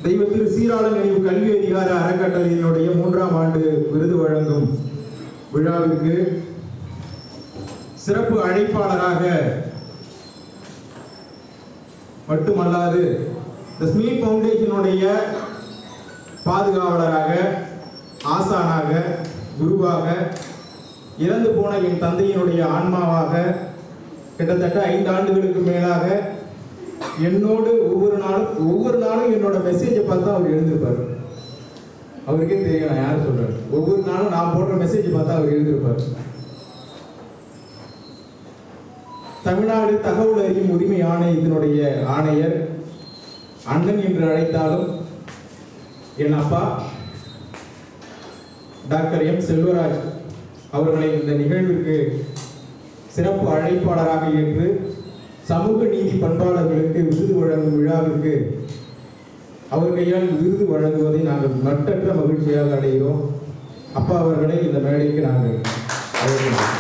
தெய்வ திரு சீராள நினைவு கல்வி அதிகார அறக்கட்டளையினுடைய 3ஆம் ஆண்டு விருது வழங்கும் விழாவிற்கு சிறப்பு அழைப்பாளராக மட்டுமல்லாது தி ஸ்மீட் ஃபவுண்டேஷனுடைய பாதுகாவலராக, ஆசானாக, குருவாக, இறந்து போன என் தந்தையினுடைய ஆன்மாவாக கிட்டத்தட்ட 5 ஆண்டுகளுக்கு மேலாக என்னோடு ஒவ்வொரு நாளும் என்னோட மெசேஜை பார்த்தா அவர் எழுந்திருப்பார். அவருக்கே தெரியும் நான் யார் சொல்றேன். ஒவ்வொரு நாளும் நான் போடுற மெசேஜ் பார்த்தா அவர் எழுந்திருப்பார். தமிழ்நாடு தகவல் அறியும் உரிமை ஆணையத்தினுடைய ஆணையர், அண்ணன் என்று அழைத்தாலும் என் அப்பா டாக்டர் எம் செல்வராஜ் அவர்களை இந்த நிகழ்விற்கு சிறப்பு அழைப்பாளராக ஏற்று சமூக நீதி பண்பாளர்களுக்கு விருது வழங்கும் விழாவிற்கு அவர் கையால் விருது வழங்குவதை நாங்கள் மட்டற்ற மகிழ்ச்சியாக அடைகிறோம். அப்பா அவர்களை இந்த மேடைக்கு நாங்கள் அழைக்கிறோம்.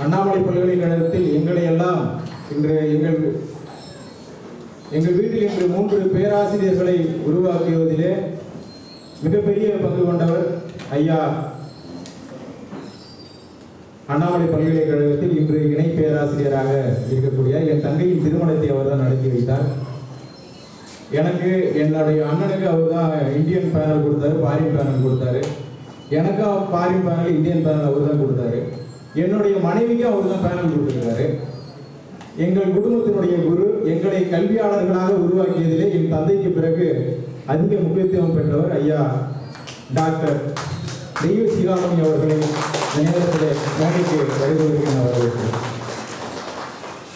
அண்ணாமலை பல்கலைக்கழகத்தில் எங்களை எல்லாம் இன்று எங்கள் வீட்டில் இன்று 3 பேராசிரியர்களை உருவாக்குவதிலே மிகப்பெரிய பங்கு கொண்டவர் ஐயா. அண்ணாமலை பல்கலைக்கழகத்தில் இன்று இணை பேராசிரியராக இருக்கக்கூடிய என் தங்கையின் திருமணத்தை அவர் தான் நடத்தி வைத்தார். எனக்கு என்னுடைய அண்ணனுக்கு அவர் தான் இந்தியன் பேனல் கொடுத்தாரு, ஃபாரின் பேனல் கொடுத்தாரு. எனக்கு ஃபாரின் பேனல், இந்தியன் பேனல் அவர் தான் கொடுத்தாரு. என்னுடைய மனைவிக்கு அவர் தான் பேனல் கொடுத்திருக்காரு. எங்கள் குடும்பத்தினுடைய குரு, எங்களை கல்வியாளர்களாக உருவாக்கியதிலே என் தந்தைக்கு பிறகு அதிக முக்கியத்துவம் பெற்றவர் ஐயா டாக்டர் தெய்வ சிகாமணி அவர்களை நேரத்தில் மேடைக்கு வருவதற்கு நான் வரவேற்கிறேன்.